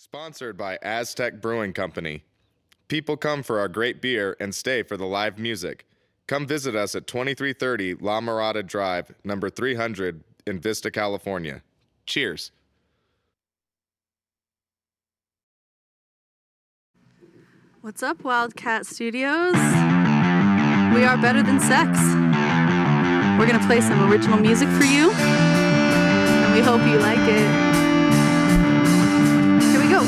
Sponsored by Aztec Brewing Company. People come for our great beer and stay for the live music. Come visit us at 2330 La Mirada Drive, number 300 in Vista, California. Cheers. What's up, Wildcat Studios? We are better than sex. We're gonna play some original music for you, and we hope you like it. Here we go.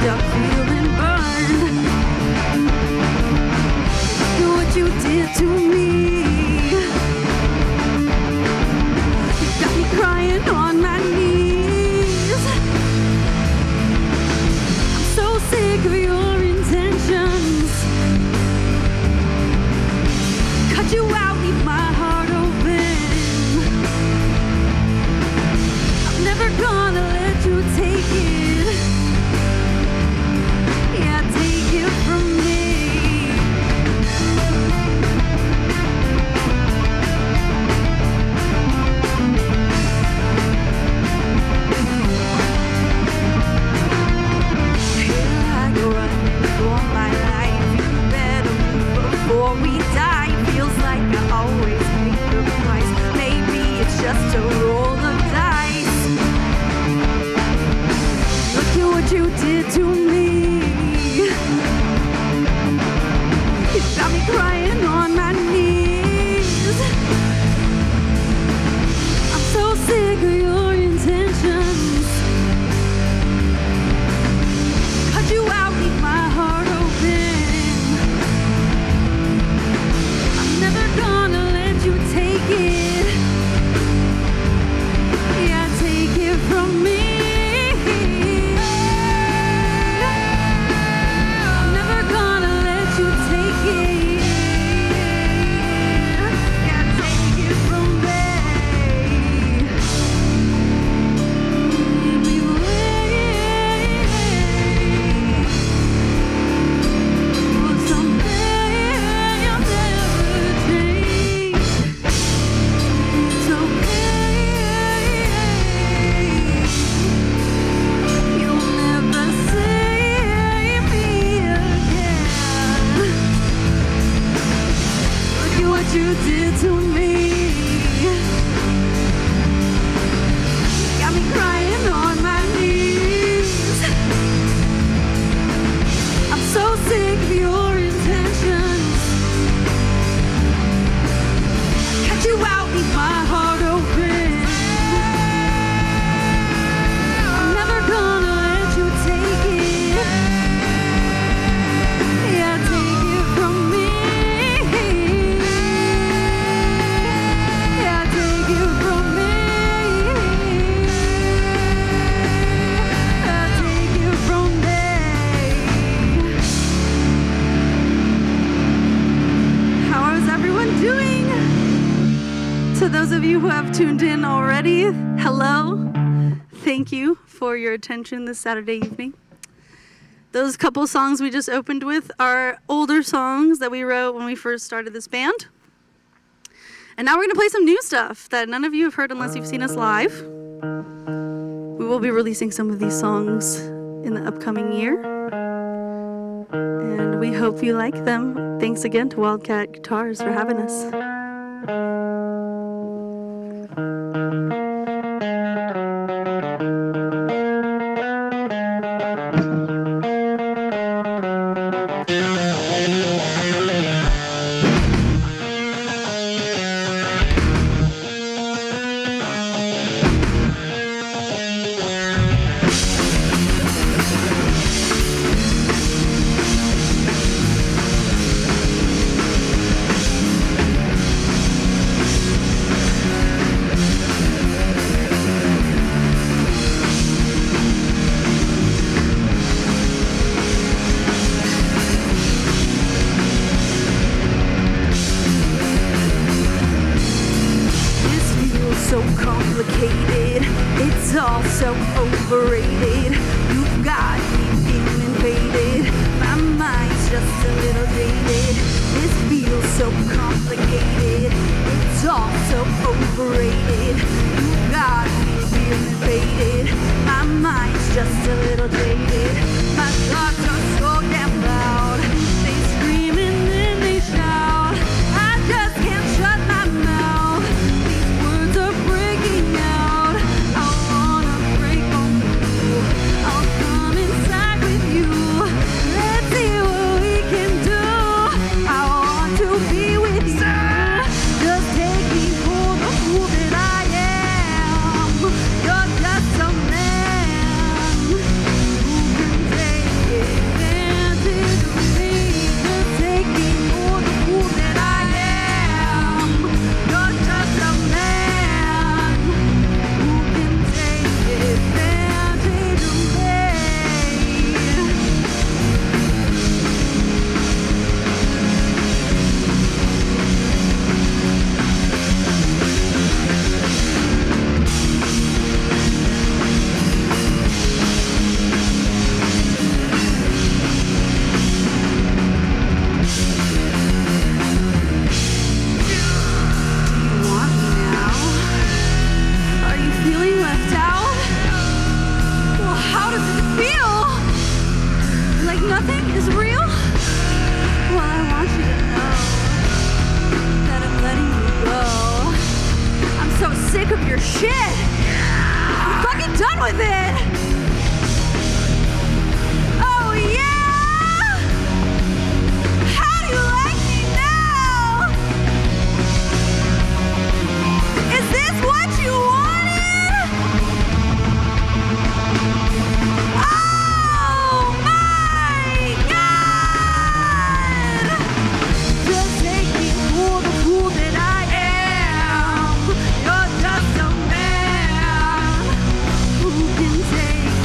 stop feeling burned. Look what you did to me. You got me crying on my knees. I'm so sick of your intentions. Cut you out, leave my heart open. I'm never gonna let you take it. Yeah, take it from me. Here I go running for my life. You better move before we die. Feels like I always pay the price. Maybe it's just a roll of dice. Look at what you did to me. You got me crying on my knees. I'm so sick of your intentions. Cut you out, leave my heart open. I'm never gonna let you take it. Yeah, take it from me. I'm never gonna let you take it. Yeah, take it from me. Leave me waiting for something I'll never change. It's okay. You'll never save me again. Look at what you did to me. Got me crying on my knees. I'm so sick of your intentions. Cut you out, leave my heart open. I'm never gonna let you take it. Yeah, take it from me. Yeah, take it from me. Yeah, take it from me. How is everyone doing? To those of you who have tuned in already, hello. Thank you for your attention this Saturday evening. Those couple songs we just opened with are older songs that we wrote when we first started this band. And now we're going to play some new stuff that none of you have heard unless you've seen us live. We will be releasing some of these songs in the upcoming year. And we hope you like them. Thanks again to Wildcat Guitars for having us. So complicated, it's all so overrated. You've got me feeling invaded. My mind's just a little dated. This feels so complicated, it's all so overrated. You've got me feeling invaded. My mind's just a little jaded. My thoughts are so damn loud. They scream and then they shout. I just can't shut my mouth. These words are breaking out. I wanna break on through. with it. Oh yeah! How do you like me now? Is this what you wanted? Oh my God! Just take me for the fool that I am. You're just a man who can take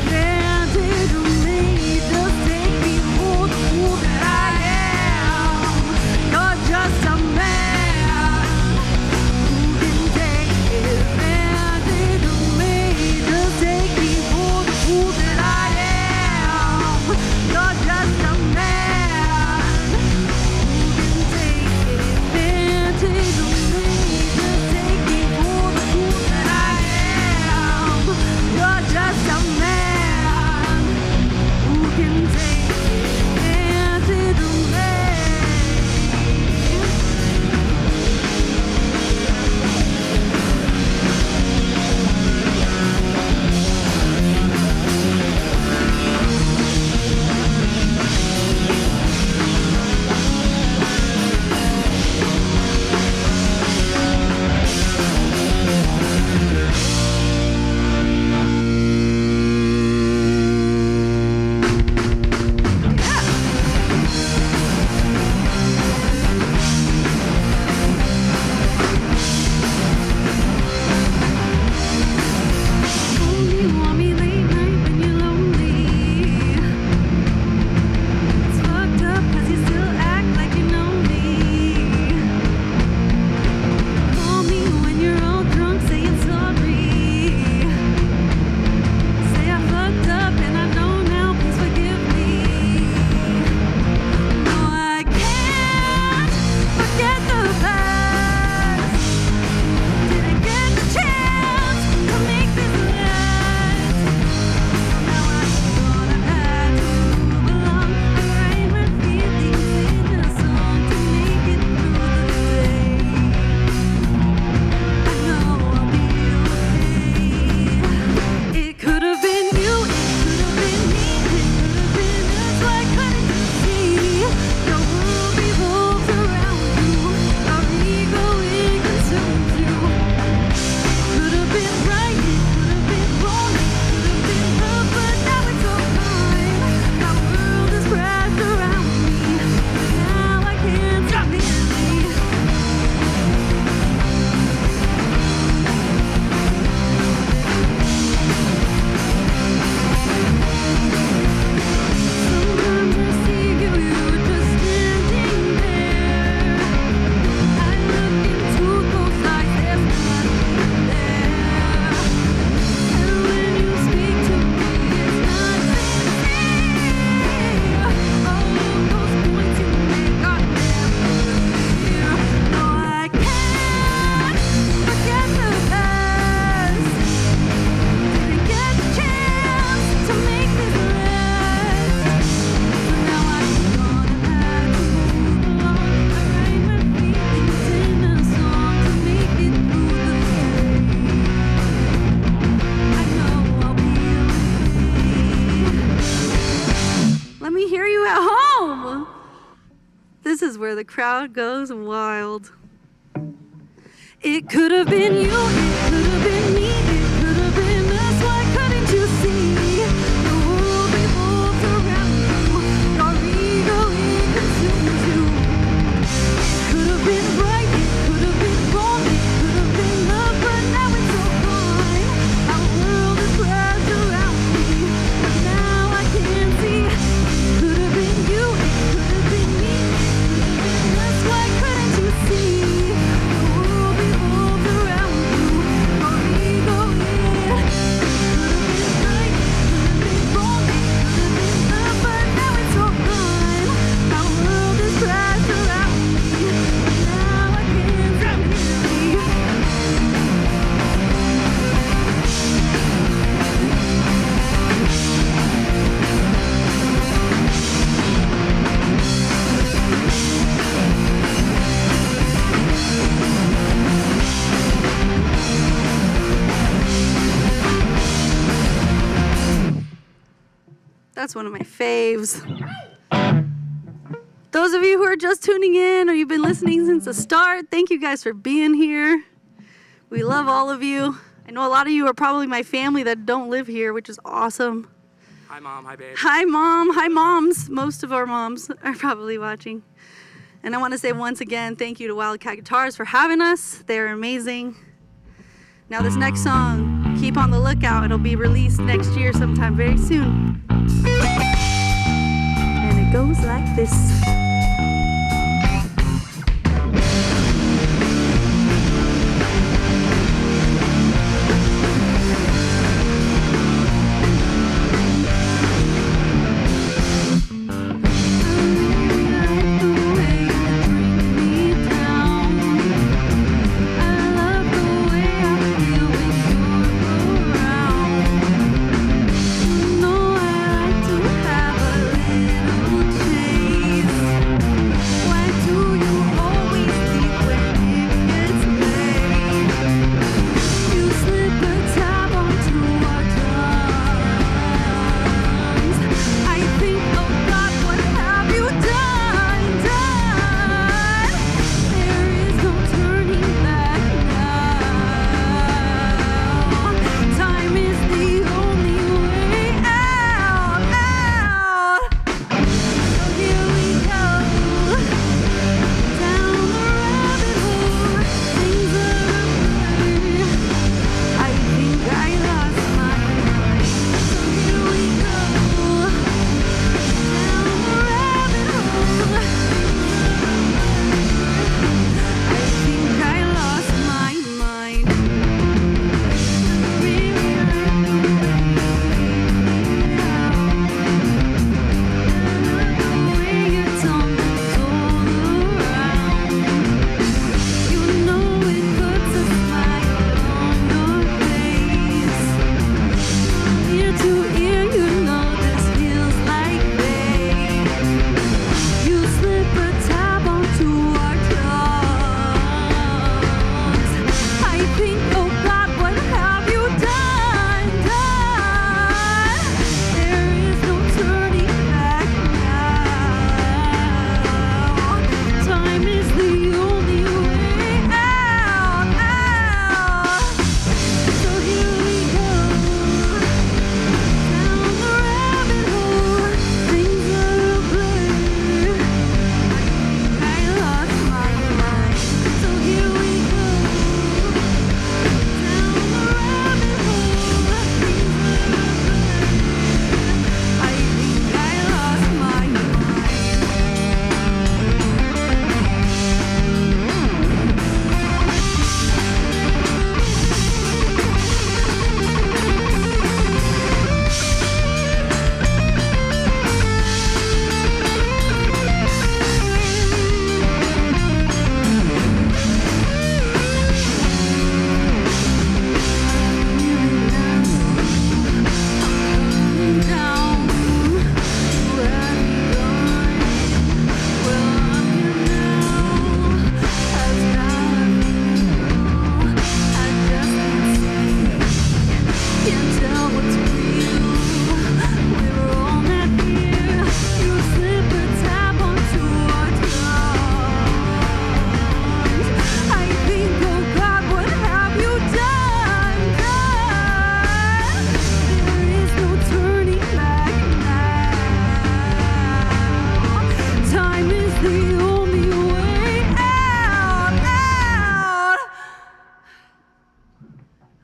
advantage of me. Just take me for the fool that I am. You're just a man who can take advantage of me. Just take me for the fool that I am. You're just a man who can take advantage of me. Just take me for the fool that I am. You're just a man who can take advantage of me. You want me late night when you're lonely. It's fucked up 'cause you still act like you know me. Call me when you're all drunk saying sorry. Say I fucked up and I know now, please forgive me. No, I can't forget the past. Didn't get the chance to make this last. Now I'm gonna have to move along. Write my feelings in a song to make it through the day. I know I'll be okay. It could have been you, it could have been me, it could have been us. Why couldn't you see? The world revolves around you. Our ego, it consumes you. Could have been right, it could have been wrong, it could have been love, but now it's all fine. My world has crashed around me, but now I can't stop it. Sometimes I see you, you're just standing there. I look into those eyes, there's nothing there. And when you speak to me, it's not sincere. All of those points you make are never clear. No, I can't forget the past. Didn't get the chance to make this last. So now I'm gonna have to move along. I write my feelings in a song to make it through the day. I know I'll be okay. Let me hear you at home. This is where the crowd goes wild. It could have been you, it could have been me, it could have been us. Why couldn't you see? The world revolves around you. Your ego, it consumes you. Could have been right, it could have been wrong, it could have been love, but now it's all fine. Our world has crashed around me, but now I can't see. Could have been you, it could have been me, it could have been us. Why couldn't you see? The world revolves around you. Your ego, That's one of my faves. Those of you who are just tuning in or you've been listening since the start, thank you guys for being here. We love all of you. I know a lot of you are probably my family that don't live here, which is awesome. Hi, Mom. Hi, babe. Hi, Mom. Hi, moms. Most of our moms are probably watching. And I want to say once again, thank you to Wildcat Guitars for having us. They're amazing. Now this next song, keep on the lookout. It'll be released next year sometime very soon. And it goes like this.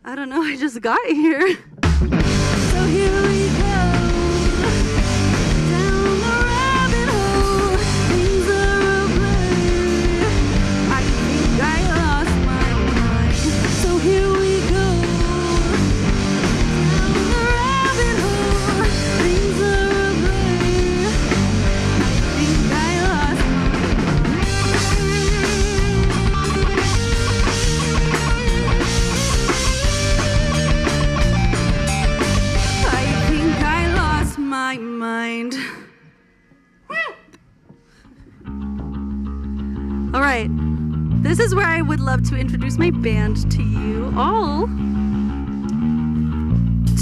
I don't know, I just got here. So here we go, down the rabbit hole. Things are a blur. I think I lost my mind. So here we go, down the rabbit hole. Things are a blur. I think I lost my mind. All right, this is where I would love to introduce my band to you all.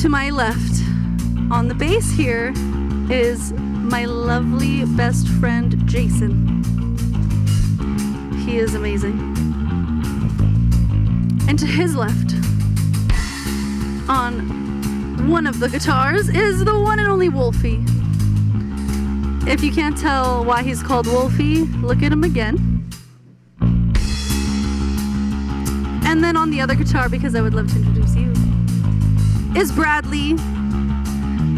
To my left, on the bass here, is my lovely best friend, Jason. He is amazing. And to his left, on one of the guitars, is the one and only Wolfie. If you can't tell why he's called Wolfie, look at him again. And then on the other guitar, because I would love to introduce you, is Bradley.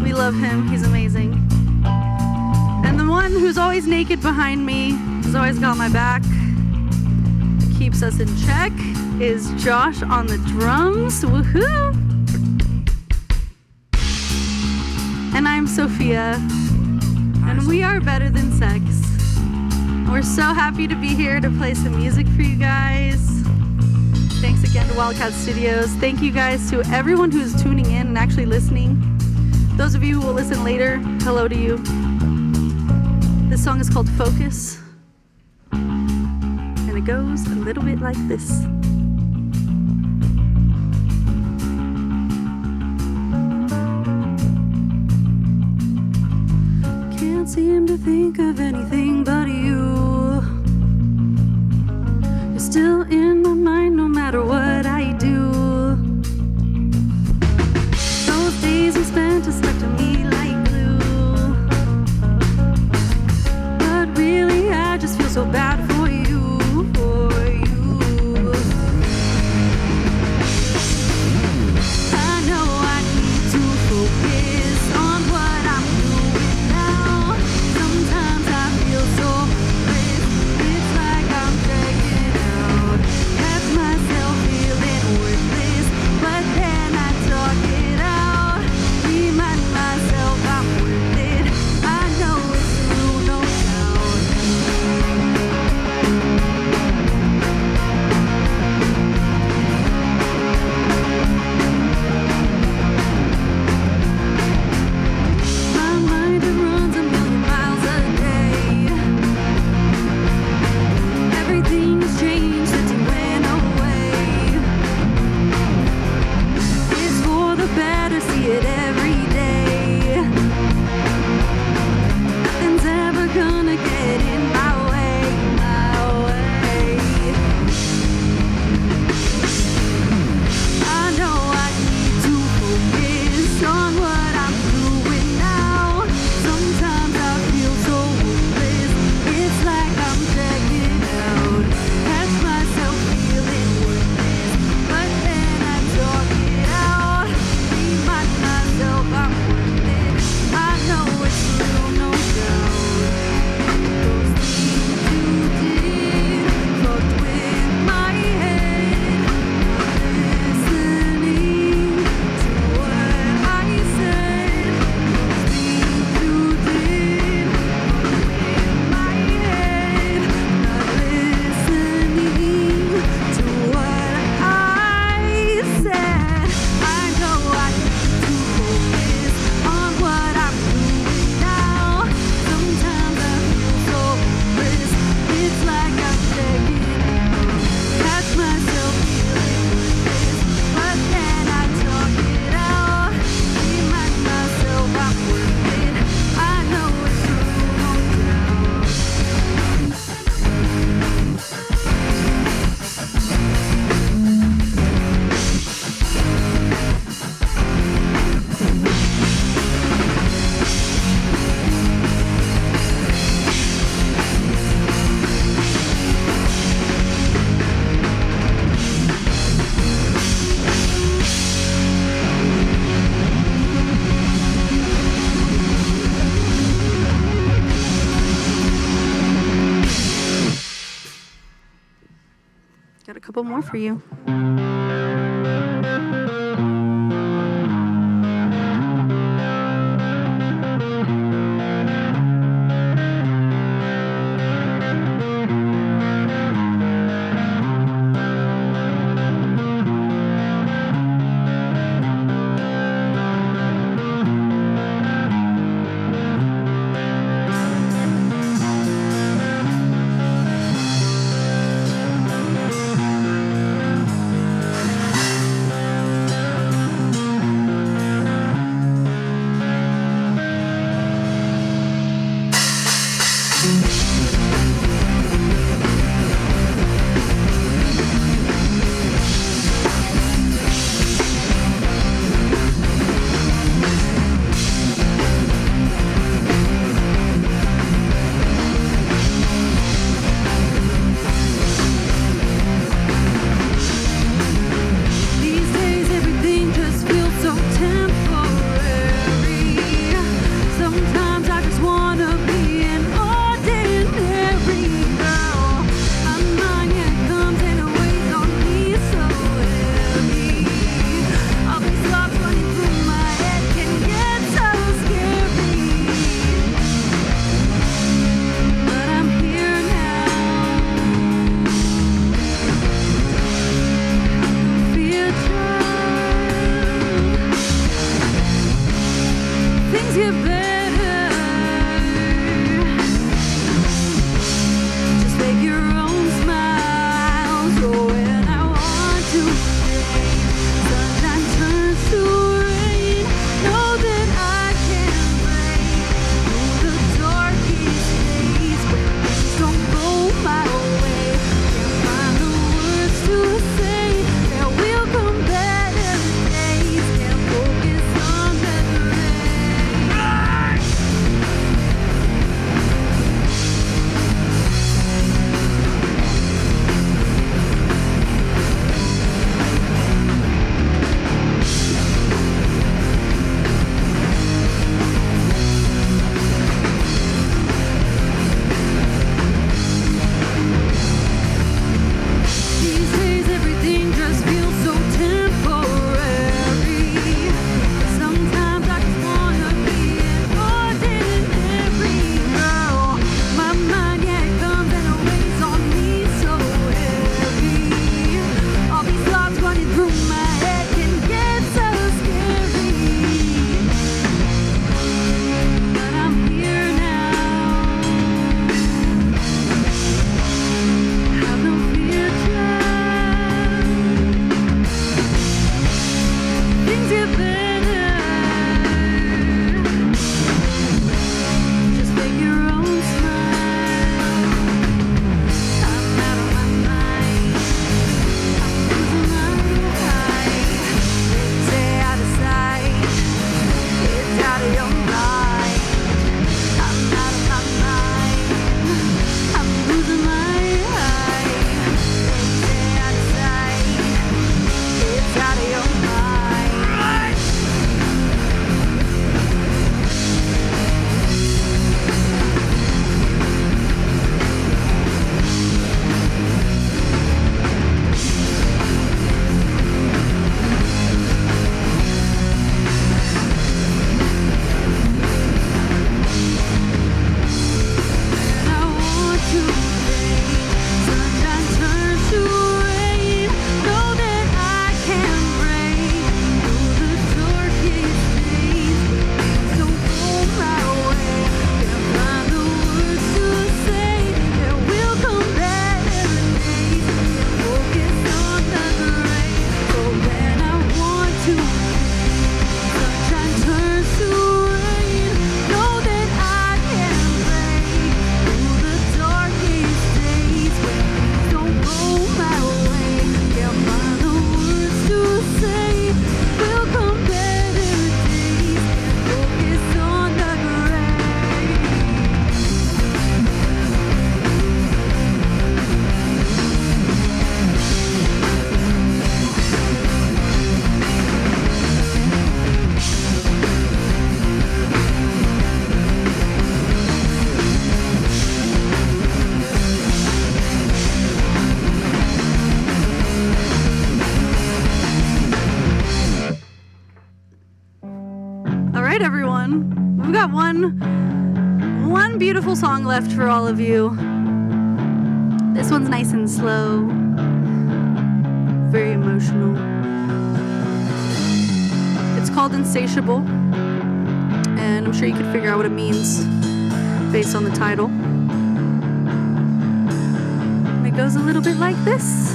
We love him, he's amazing. And the one who's always naked behind me, who's always got my back, keeps us in check, is Josh on the drums. Woohoo! And I'm Sophia, and we are Better Than Sex. We're so happy to be here to play some music for you guys. Thanks again to Wildcat Studios. Thank you guys to everyone who's tuning in and actually listening. Those of you who will listen later, hello to you. This song is called Focus, and it goes a little bit like this. Can't seem to think of anything but you. You're still in my mind no matter what I do. Those days we spent are stuck to me like glue. But really I just feel so bad for you, for you. I know I need to focus on what I'm doing now. Sometimes I feel so hopeless. It's like I'm checking out. Catch myself feeling worthless, but then I talk it out. Remind myself I'm worth it. I know it's true, no doubt. My mind it runs a million miles a day. Everything has changed since you went away. It's for the better, see it every day. Nothing's ever gonna get in my way, my way. I know I need to focus on what I'm doing now. Sometimes I feel so hopeless. It's like I'm checking out. Catch myself feeling worthless, but then I talk it out. Remind myself I'm worth it. I know it's true, no doubt. Those things you did fucked with my head. Listening to what I said. Those things you did fucked with my head. Not listening to what I said. I know I need to focus on what I'm doing now. Sometimes I feel so hopeless. It's like I'm checking out. Catch myself feeling worthless, but then I talk it out. Remind myself I'm worth it. I know it's true, no doubt. Got a couple more for you. things get better. Just make your own smile. So when I want to rain, sunshine turns to rain. Know that I can break through the darkest days when things don't go my way. Can't find the words to say. There will come better days. Can't focus on the gray. These days everything just feels so temporary. Sometimes I just wanna be an ordinary girl. My mind, yeah, it comes and it weighs on me so heavy. All these thoughts running through my head can get so scary. But I'm here now. Have no fear, child. Things get better. Just make your own smile. I'm out of my mind. I'm losing my mind. They say out of sight, it's out of your mind. I'm out of my mind. I'm losing my mind. They say out of sight, it's out of your mind. And I want to rain, sunshine turns to rain. Know that I can break through the darkest days when things don't go my way. Can't find the words to say. There will come better days. Can't focus on the gray. So when I want to rain, sunshine turns to rain. Know that I can break through the darkest days when things don't go my way. Can't find the words to say. Will come better days. Can't focus on the gray. All right, everyone. We've got one beautiful song left for all of you. This one's nice and slow, very emotional. It's called Insatiable, and I'm sure you could figure out what it means based on the title. And it goes a little bit like this.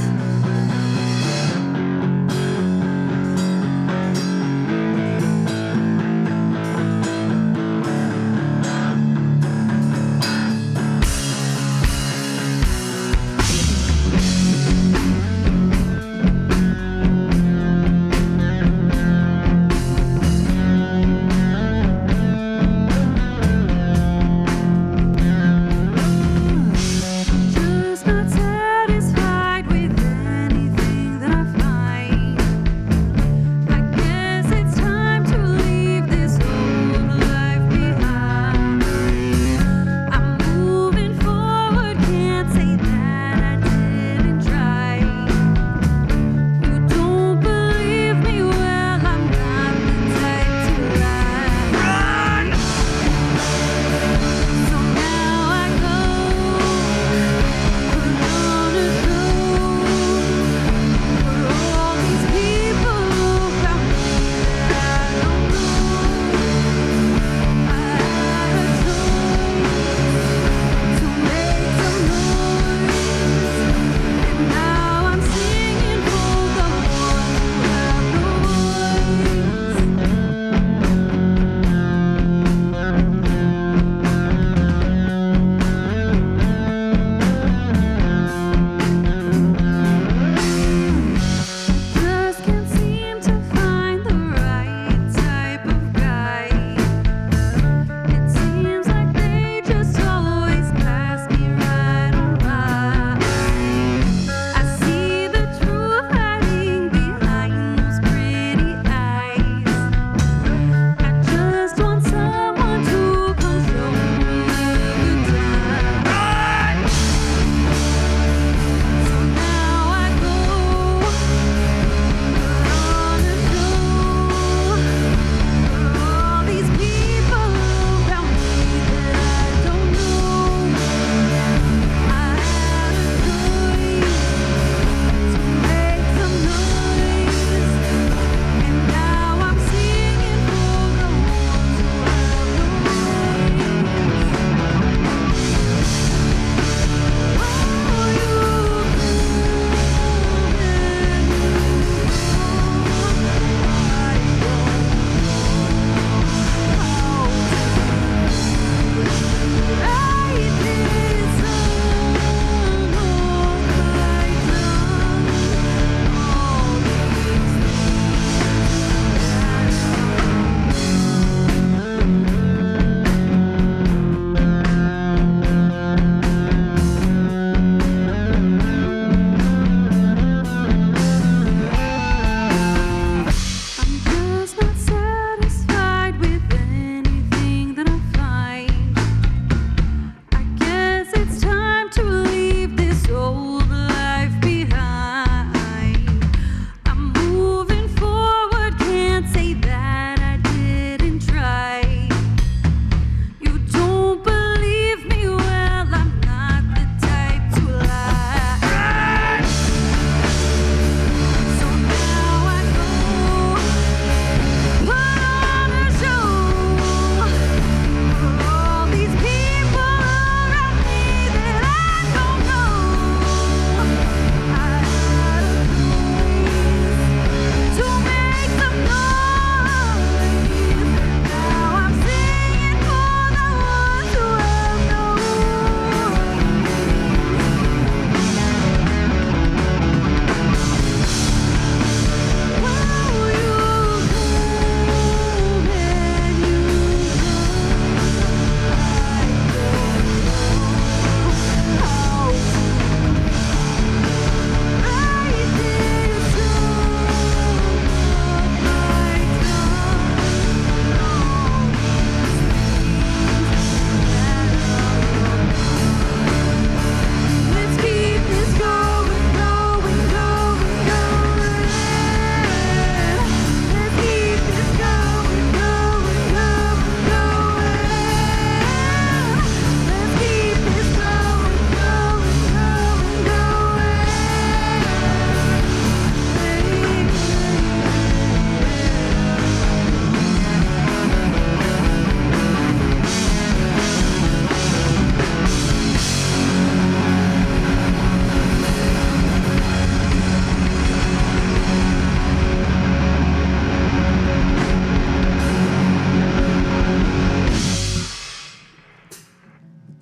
Just not satisfied with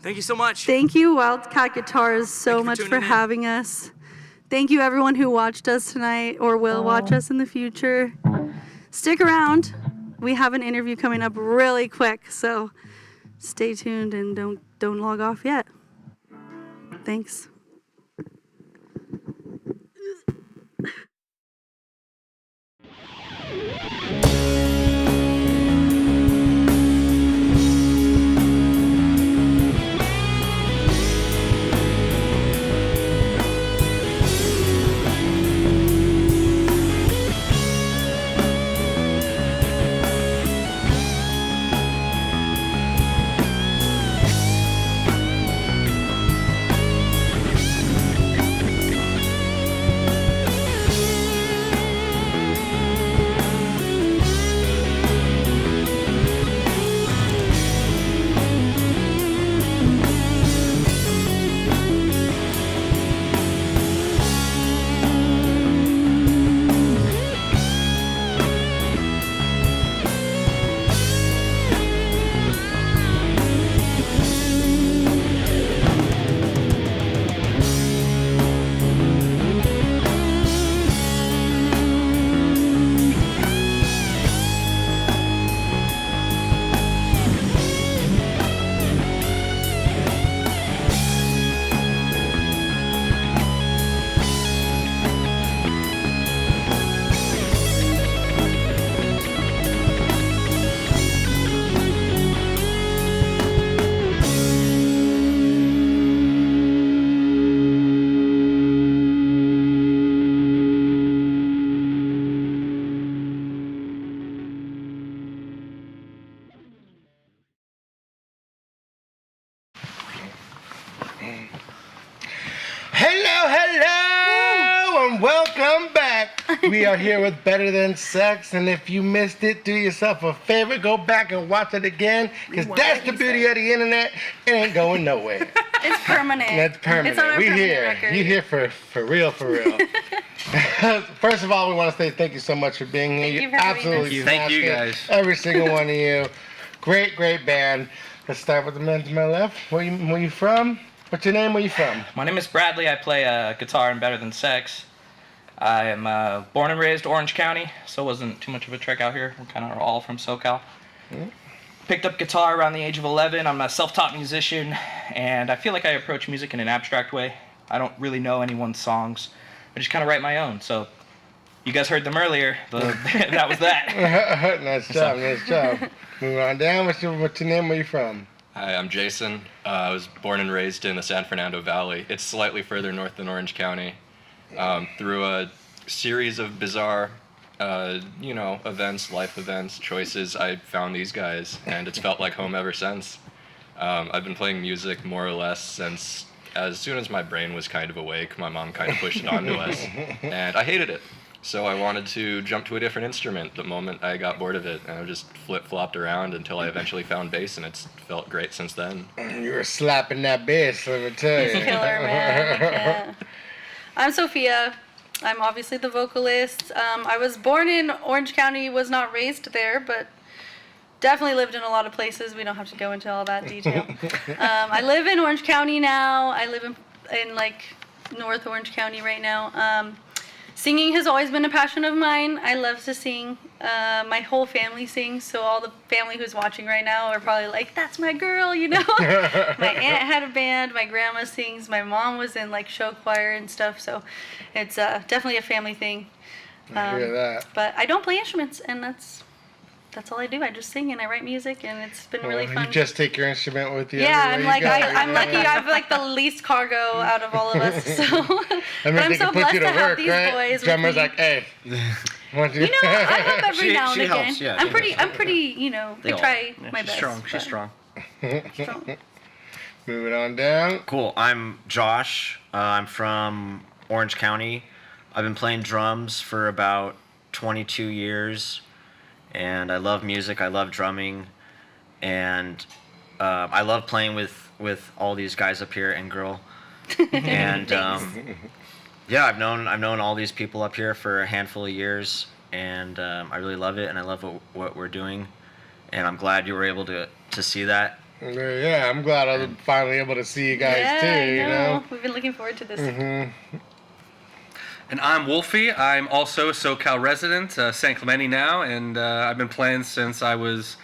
Thank you so much. Thank you, Wildcat Guitars, so Thank you for much for tuning in. having us. Thank you, everyone who watched us tonight or will watch us in the future. Stick around. We have an interview coming up really quick, so stay tuned and don't log off yet. Thanks. Hello, and welcome back. We are here with Better Than Sex, and if you missed it, do yourself a favor, go back and watch it again, because that's the beauty of the internet. It ain't going nowhere. It's permanent. That's permanent. It's on our We permanent here. record. You here for real, for real. First of all, we want to say thank you so much for being here. Thank you for having absolutely us. Thank you, smashed it. guys. Every single one of you. Great band. Let's start with the man to my left. Where you from? What's your name? Where you from? My name is Bradley. I play guitar in Better Than Sex. I am born and raised Orange County, so it wasn't too much of a trek out here. We're kind of all from SoCal. Picked up guitar around the age of 11. I'm a self-taught musician, and I feel like I approach music in an abstract way. I don't really know anyone's songs. I just kind of write my own. So you guys heard them earlier. That was that. Nice job. Moving on down. What's your name? Where you from? Hi, I'm Jason. I was born and raised in the San Fernando Valley. It's slightly further north than Orange County. Through a series of bizarre, events, life events, choices, I found these guys, and it's felt like home ever since. I've been playing music more or less since as soon as my brain was kind of awake. My mom kind of pushed it onto us, and I hated it. So I wanted to jump to a different instrument the moment I got bored of it, and I just flip-flopped around until I eventually found bass, and it's felt great since then. You were slapping that bass, let me tell you. He's a killer, man. Yeah. I'm Sophia. I'm obviously the vocalist. I was born in Orange County, was not raised there, but definitely lived in a lot of places. We don't have to go into all that detail. I live in Orange County now. I live in like North Orange County right now. Singing has always been a passion of mine. I love to sing. My whole family sings, so all the family who's watching right now are probably like, that's my girl, you know? My aunt had a band, my grandma sings, my mom was in like show choir and stuff, so it's definitely a family thing. I hear that. But I don't play instruments, and that's all I do. I just sing and I write music, and it's been really fun. You just take your instrument with you. Yeah, everywhere you go, I'm lucky. I have like the least cargo out of all of us. So, I mean, but I'm they so can put blessed you to to have work, these right? boys. Drummer's with me. like, hey. You know, I help every now and she again. helps, yeah, I'm she pretty. helps. I'm pretty. You know, I try my She's best. strong. She's but- strong. strong. Moving on down. Cool. I'm Josh. I'm from Orange County. I've been playing drums for about 22 years, and I love music. I love drumming, and I love playing with all these guys up here and girl. And yeah, I've known all these people up here for a handful of years, and I really love it, and I love what we're doing, and I'm glad you were able to see that Yeah, I'm glad I was finally able to see you guys yeah, too. I You know. We've been looking forward to this. And I'm Wolfie. I'm also a SoCal resident, San Clemente now, and I've been playing since I was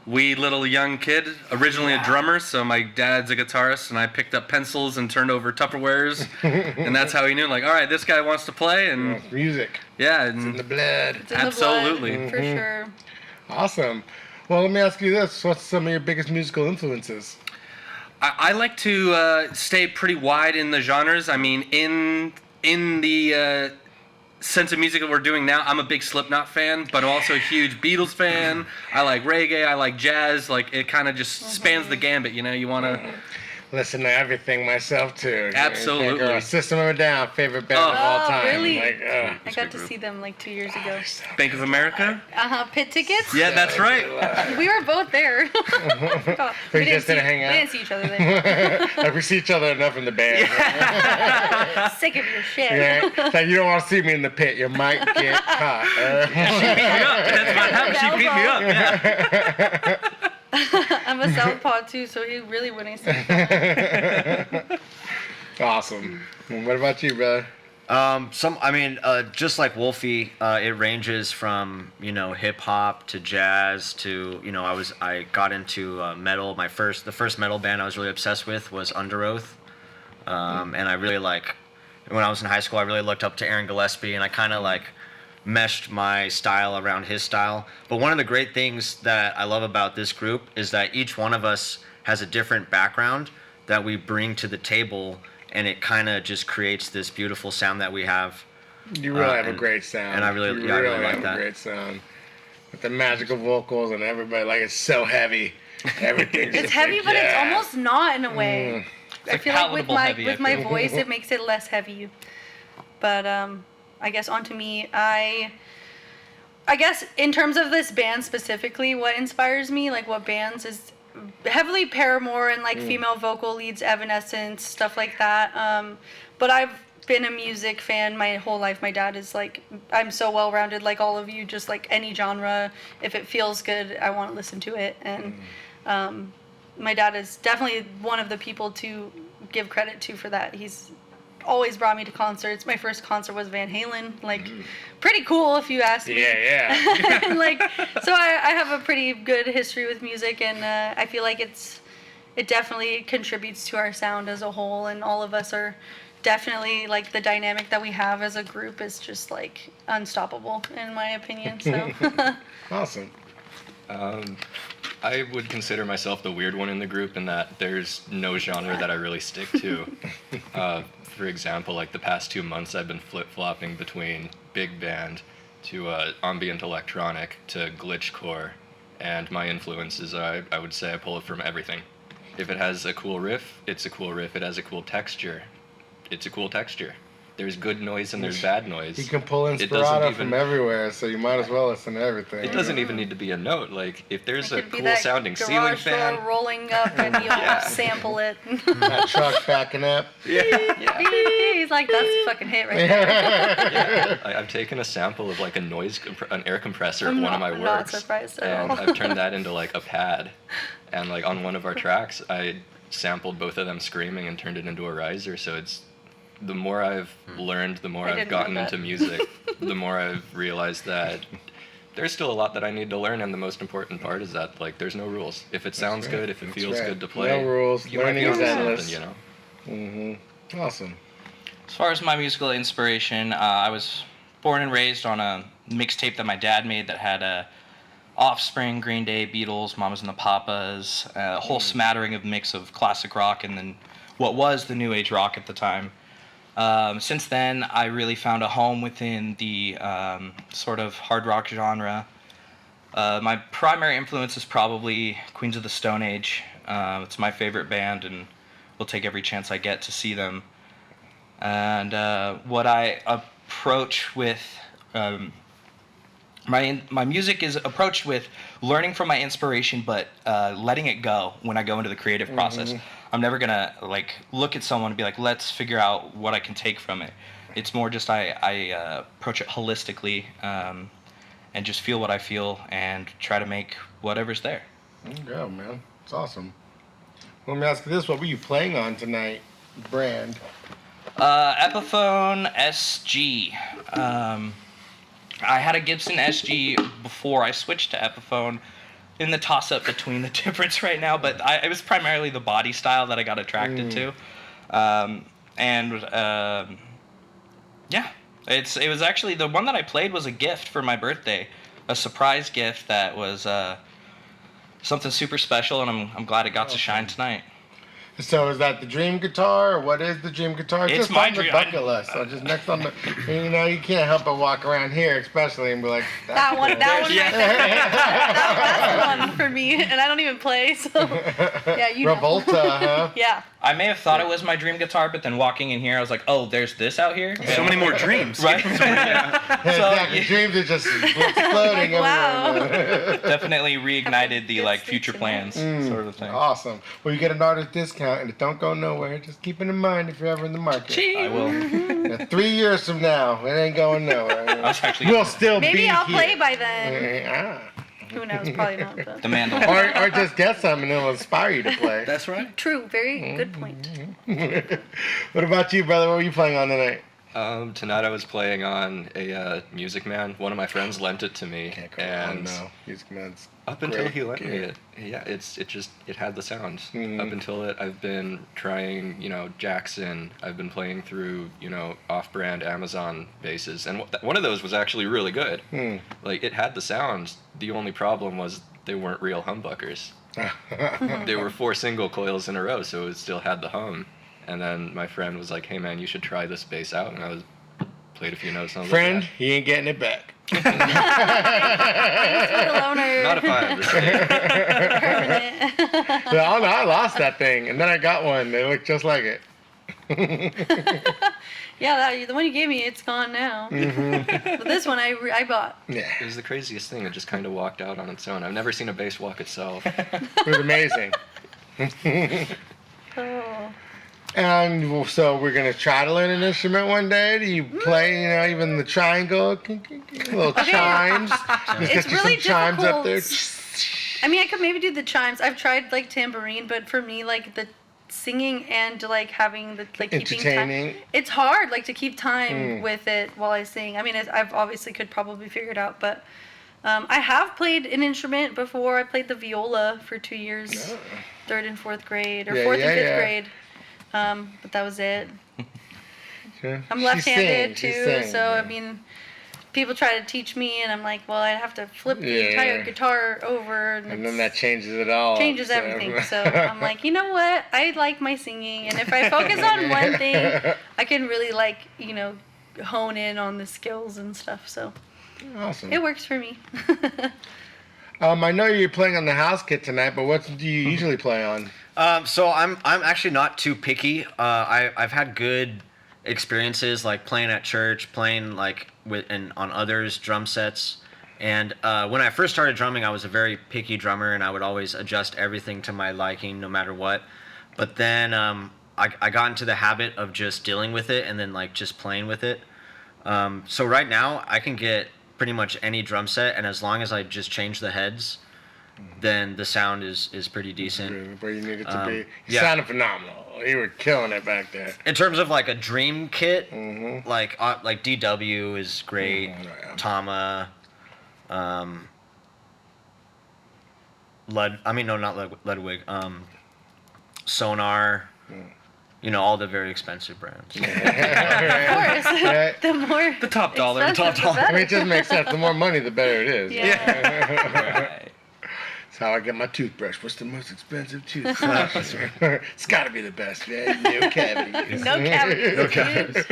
wee little young kid. Originally a drummer, so my dad's a guitarist, and I picked up pencils and turned over Tupperwares, and that's how he knew. Like, all right, this guy wants to play, and Music. yeah, It's in the blood. It's in the Absolutely. blood, for sure. Awesome. Well, let me ask you this: what's some of your biggest musical influences? I like to stay pretty wide in the genres. I mean, in the sense of music that we're doing now, I'm a big Slipknot fan, but I'm also a huge Beatles fan. I like reggae, I like jazz. Like, it kind of just spans the gambit, you know? You want to... Listen to everything myself too. Absolutely. Girl, System of a Down, favorite band of all time. Really? Like, I got to see them like 2 years ago. Bank of America? Pit tickets? Yeah, that's right. We were both there. We just didn't hang out? We didn't see each other there. like we see each other enough in the band. Sick of your shit. Yeah. It's like you don't want to see me in the pit. You might get caught. That's what happened. She beat me up. Yeah. I'm a southpaw too, so he really wouldn't see. Awesome. Well, what about you, brother? Just like Wolfie, it ranges from, hip hop to jazz to, I got into metal. The first metal band I was really obsessed with was Under Oath. And I really when I was in high school, I really looked up to Aaron Gillespie, and I kind of meshed my style around his style. But one of the great things that I love about this group is that each one of us has a different background that we bring to the table, and it kind of just creates this beautiful sound that we have. You really have a great sound. And I really like have that. a great sound. With the magical vocals and everybody, it's so heavy. Everything's It's just heavy, but it's yeah. almost not in a way. I feel like with palatable heavy, I my feel. voice, it makes it less heavy. But I guess onto me, I guess in terms of this band specifically, what inspires me, what bands, is heavily Paramore and female vocal leads, Evanescence, stuff like that. But I've been a music fan my whole life. My dad is I'm so well rounded, like all of you, just any genre. If it feels good, I want to listen to it. And my dad is definitely one of the people to give credit to for that. He's always brought me to concerts. My first concert was Van Halen. Pretty cool if you ask me. Yeah. So I have a pretty good history with music, and I feel like it definitely contributes to our sound as a whole, and all of us are definitely the dynamic that we have as a group is just unstoppable in my opinion. So Awesome. I would consider myself the weird one in the group in that there's no genre that I really stick to. For example, the past 2 months I've been flip-flopping between big band to ambient electronic to glitchcore, and my influences, I would say I pull it from everything. If it has a cool riff, it's a cool riff. It has a cool texture, it's a cool texture. There's good noise and there's bad noise. You can pull inspirato from everywhere, so you might as well listen to everything. It doesn't even need to be a note. If there's a it could be cool that sounding garage ceiling door fan, rolling up and you'll sample it. That truck backing up. He's like, that's a fucking hit right there. I've taken a sample of an air compressor I'm of one of my not- not works, surprised at and all. I've turned that into a pad, and on one of our tracks, I sampled both of them screaming and turned it into a riser. So it's the more I've learned, the more I I've didn't know gotten that. into music, the more I've realized that there's still a lot that I need to learn, and the most important part is that there's no rules. If it sounds right. good, if it That's feels right. good to play, No rules. you might be Learning is onto endless. something, Awesome. As far as my musical inspiration, I was born and raised on a mixtape that my dad made that had Offspring, Green Day, Beatles, Mamas and the Papas, a whole smattering of mix of classic rock and then what was the new age rock at the time. Since then, I really found a home within the sort of hard rock genre. My primary influence is probably Queens of the Stone Age. It's my favorite band, and will take every chance I get to see them. And what I approach with my music is approached with learning from my inspiration, but letting it go when I go into the creative process. I'm never gonna look at someone and be like, let's figure out what I can take from it. It's more just I approach it holistically and just feel what I feel and try to make whatever's there. There you go, man. It's awesome. Let me ask you this: what were you playing on tonight? Brand. Epiphone SG. I had a Gibson SG before I switched to Epiphone. In the toss-up between the difference right now, but it was primarily the body style that I got attracted to. Yeah, it was actually the one that I played was a gift for my birthday, a surprise gift that was something super special, and I'm glad it got to shine tonight. So is that the dream guitar, or what is the dream guitar? It's just my on the dream- bucket list. So just next on the, you can't help but walk around here, especially, and be like, That one right there. Yeah. That's the one for me, and I don't even play, so yeah, you know. Revolta, huh? Yeah. I may have thought it was my dream guitar, but then walking in here, I was like, oh, there's this out here? So many more dreams. Right? Exactly. Dreams are just exploding Wow. everywhere. Definitely reignited the Good future to know. plans sort of thing. Awesome. Well, you get an artist discount, and it don't go nowhere. Just keep it in mind if you're ever in the market. I will. Now, 3 years from now, it ain't going nowhere. I was actually We'll still be Maybe I'll here. play by then. Ah. Who knows? Probably not. But. the mandolin. Or just get some and it'll inspire you to play. That's right. True. Very good point. What about you, brother? What were you playing on tonight? Tonight I was playing on a Music Man. One of my friends lent it to me, Can't go wrong, and no. Music Man's up until great he lent me gear. it, yeah, it had the sound. Mhm. Up until it, I've been trying, Jackson. I've been playing through, off-brand Amazon basses, and one of those was actually really good. Like, it had the sound. The only problem was they weren't real humbuckers. They were 4 single coils in a row, so it still had the hum. And then my friend was like, "Hey man, you should try this bass out." And I played a few notes. And I was Friend, like, he ain't getting it back. Thanks for the loaner. "Not if I have to say it." Permanent. Well, I lost that thing, and then I got one. They look just like it. Yeah, the one you gave me, it's gone now. But this one I bought. Yeah, It was the craziest thing. It just kind of walked out on its own. I've never seen a bass walk itself. it was amazing. Oh. And so we're gonna try to learn an instrument one day. Do you play, even the triangle, little chimes? Just It's get you really some chimes up there. difficult. I mean, I could maybe do the chimes. I've tried tambourine, but for me, the singing and having the keeping Entertaining. time, it's hard to keep time with it while I sing. I mean, I've obviously could probably figure it out, but I have played an instrument before. I played the viola for 2 years, 3rd and 4th grade, or 4th and 5th grade. But that was it. Sure. I'm She left-handed sings, she too, sings, so yeah. I mean, people try to teach me, and I'm like, well, I'd have to flip the Yeah. entire guitar over, And then it's- that changes it all. changes so- everything. So I'm like, you know what? I like my singing, and if I focus on one thing, I can really hone in on the skills and stuff. So Awesome. it works for me. I know you're playing on the house kit tonight, but what do you usually play on? So I'm actually not too picky. I've had good experiences playing at church, playing on others' drum sets. And when I first started drumming, I was a very picky drummer, and I would always adjust everything to my liking, no matter what. But then I got into the habit of just dealing with it and then just playing with it. So right now I can get pretty much any drum set, and as long as I just change the heads, then the sound is pretty decent. Where you need it to be. You yeah. sounded phenomenal. You were killing it back there. In terms of a dream kit, like DW is great, yeah. Tama, Ludwig, Sonar, all the very expensive brands. Of course, the more The top dollar. expensive, the I mean, better. it just makes sense. The more money, the better it is. Yeah. That's how I get my toothbrush. What's the most expensive toothbrush? It's got to be the best, man. No cavities. No cavities.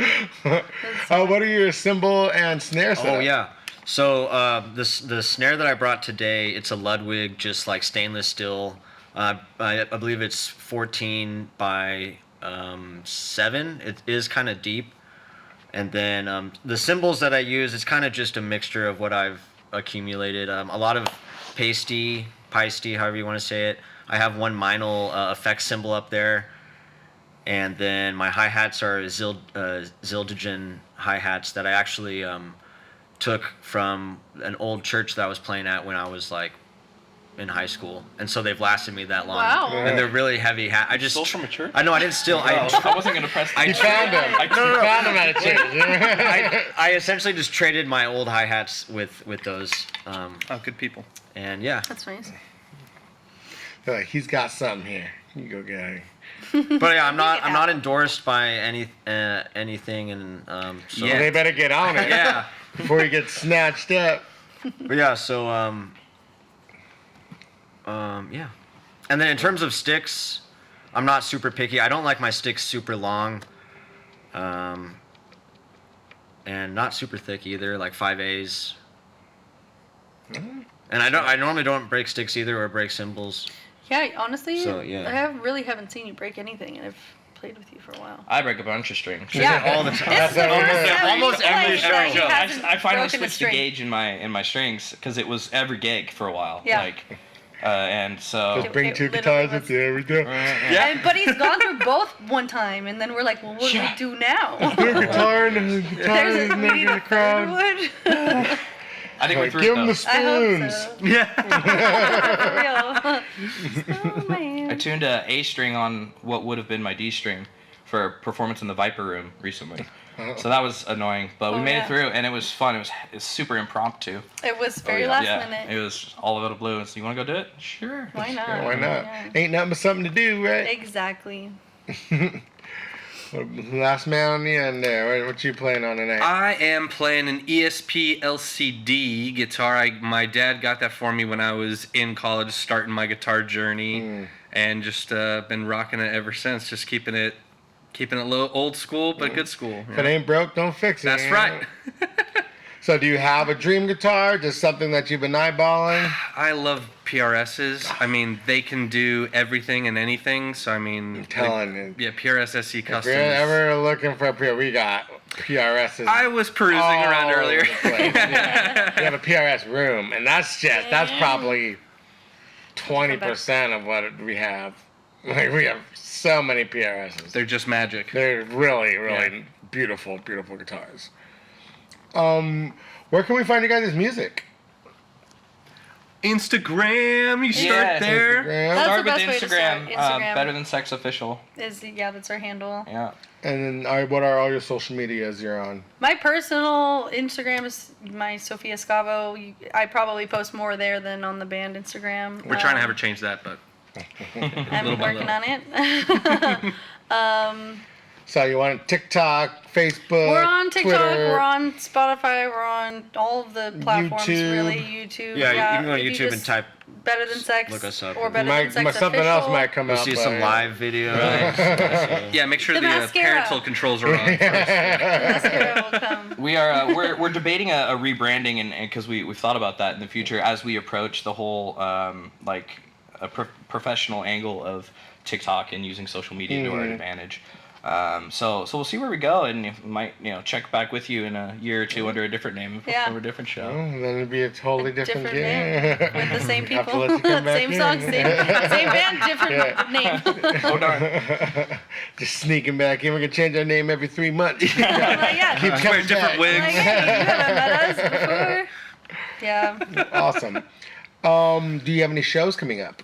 What are your cymbal and snare setup? Oh yeah. So the snare that I brought today, it's a Ludwig, just stainless steel. I believe it's 14 by 7. It is kind of deep. And then the cymbals that I use, it's kind of just a mixture of what I've accumulated. A lot of pasty, however you want to say it. I have one Meinl effects cymbal up there. And then my hi-hats are Zildjian hi-hats that I actually took from an old church that I was playing at when I was in high school, and so they've lasted me that long. Wow. And they're really heavy hat. I just Stole from a church? I know I didn't steal. I wasn't gonna press. You found him. You found him at a church. I essentially just traded my old hi hats with those. Oh, good people. And yeah. That's nice. Like, he's got something here. You go get it. But yeah, I'm not out. endorsed by anything, and so Yeah. They better get on it. Yeah. Before you get snatched up. But yeah, so yeah. And then in terms of sticks, I'm not super picky. I don't like my sticks super long, and not super thick either, like 5As. And I normally don't break sticks either or break cymbals. Yeah, honestly, So, yeah. really haven't seen you break anything, and I've played with you for a while. I break a bunch of strings. Yeah, All the time. This is the first time Almost we've every played that he show. hasn't I finally broken a switched the string. gauge in my strings because it was every gig for a while. Yeah. Like, and so. Just bring it two literally guitars was- with you every day. And, but he's gone through both one time, and then we're like, well, what do we do now? Your guitar and the guitar There's is a, we making need the a crowd. third one. I think we Like, threw give him the those. I hope spoons. so. Yeah. For real. Oh, man. I tuned a A string on what would have been my D string for a performance in the Viper Room recently. So that was annoying, but we Oh, made yeah. it through, and it was fun. It was super impromptu. It was very yeah. last yeah. minute. It was all out of blue. So you want to go do it? Sure. Why not? Yeah, why not? Yeah. Ain't nothing but something to do, right? Exactly. Last man on the end there. What you playing on tonight? I am playing an ESP LCD guitar. My dad got that for me when I was in college, starting my guitar journey, and just been rocking it ever since. Just keeping it low, old school, but good school. If it ain't broke, don't fix it. That's you know? right. So do you have a dream guitar? Just something that you've been eyeballing? I love PRSs. I mean, they can do everything and anything. So I mean, telling you. yeah, PRS SE If Customs. you're ever looking for a PR, we got PRSs. I was perusing around all over earlier. the place. Yeah. We have a PRS room, and that's probably 20% of what we have. Like, we have so many PRSs. They're just magic. They're really, really beautiful, beautiful guitars. Where can we find you guys' music? Instagram, you start Yeah. there. Instagram. That's Start the with best way to start. Instagram. Instagram. Better Than Sex Official. That's our handle. Yeah. And then, what are all your social medias you're on? My personal Instagram is my Sofia Scavo. I probably post more there than on the band Instagram. We're trying to have her change that, but I'm little by working on it. So you want TikTok, Facebook, We're on TikTok. Twitter. We're on Spotify. We're on all of the platforms. YouTube. Really, YouTube. Yeah, you can go on if you YouTube and just type. Better Than Sex. Look us up. Or Better Than Sex Something Official. else might come You'll out. see but- some live videos. yeah, make sure The the mascara. parental controls are on first. Mascara will come. We are we're debating a rebranding, and because we've thought about that in the future as we approach the whole like a professional angle of TikTok and using social media to our advantage. So we'll see where we go, and we might check back with you in a year or two under a different name Yeah. for a different show. Then it'd be a totally different, name game. with the same Have to people, let you come back same in. song, same band, different name. Oh darn! Just sneaking back in. We're gonna change our name every 3 months. Oh my God. Keep Wear coming different back. wigs. Like, hey, you haven't met us before. Yeah. Awesome. Do you have any shows coming up?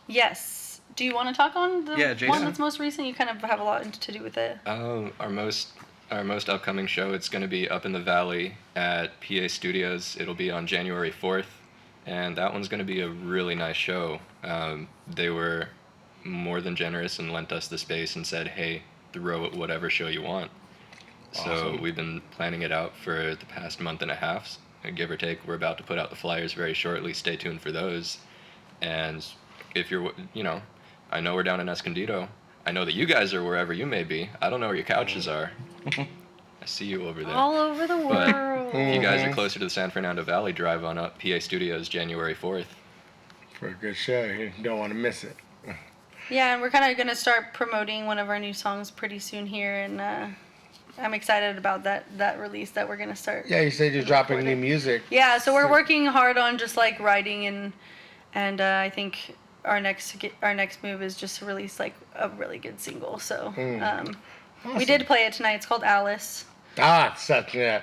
Yes. Do you want to talk on the Yeah, Jason. one that's most recent? You kind of have a lot to do with it. Our most upcoming show, it's going to be up in the valley at PA Studios. It'll be on January 4th, and that one's going to be a really nice show. They were more than generous and lent us the space and said, hey, throw it whatever show you want. So we've been planning it out for the past month and a half, give or take. We're about to put out the flyers very shortly. Stay tuned for those. And if you're, I know we're down in Escondido. I know that you guys are wherever you may be. I don't know where your couches are. I see you over there. All over the But world. if you guys are closer to the San Fernando Valley, drive on up. PA Studios, January 4th. For a good show. You don't want to miss it. Yeah, and we're kind of going to start promoting one of our new songs pretty soon here, and I'm excited about that release that we're going to start. Yeah, you said you're dropping new recording. music. Yeah, so we're working hard on just like writing, and I think our next move is just to release like a really good single. So we did play it tonight. It's called Alice. Ah, such Yeah.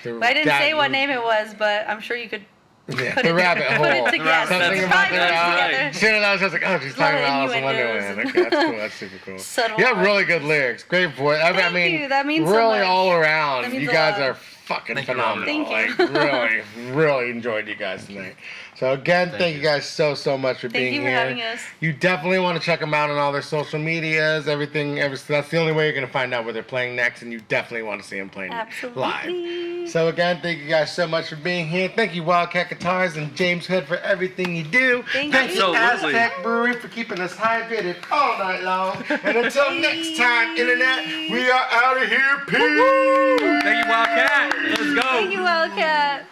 But I didn't say what name it was, but I'm sure you could Yeah, the rabbit hole. Put it together. Something That's about the right. rabbit. As soon as I was like, oh, she's A lot talking of about Alice in innuendos. Wonderland. Okay, that's cool. That's super cool. Subtle You have really lines. good lyrics. Great voice. I Thank mean, you. That means so really much. all That around. means You a guys lot. are fucking Thank you, phenomenal. Thank you. Like, really enjoyed you guys tonight. So again, thank you guys so much for being you for here. having us. You definitely want to check them out on all their social medias, everything. That's the only way you're gonna find out where they're playing next, and you definitely want to see them playing live. Absolutely. So again, thank you guys so much for being here. Thank you, Wildcat Guitars and James Hood, for everything you do. Thank Thank you, you. Absolutely. Aztec Brewery, for keeping us hydrated all night long. And until next time, Internet, we are out of here. Peace. Thank you, Wildcat. Let's go. Thank you, Wildcat.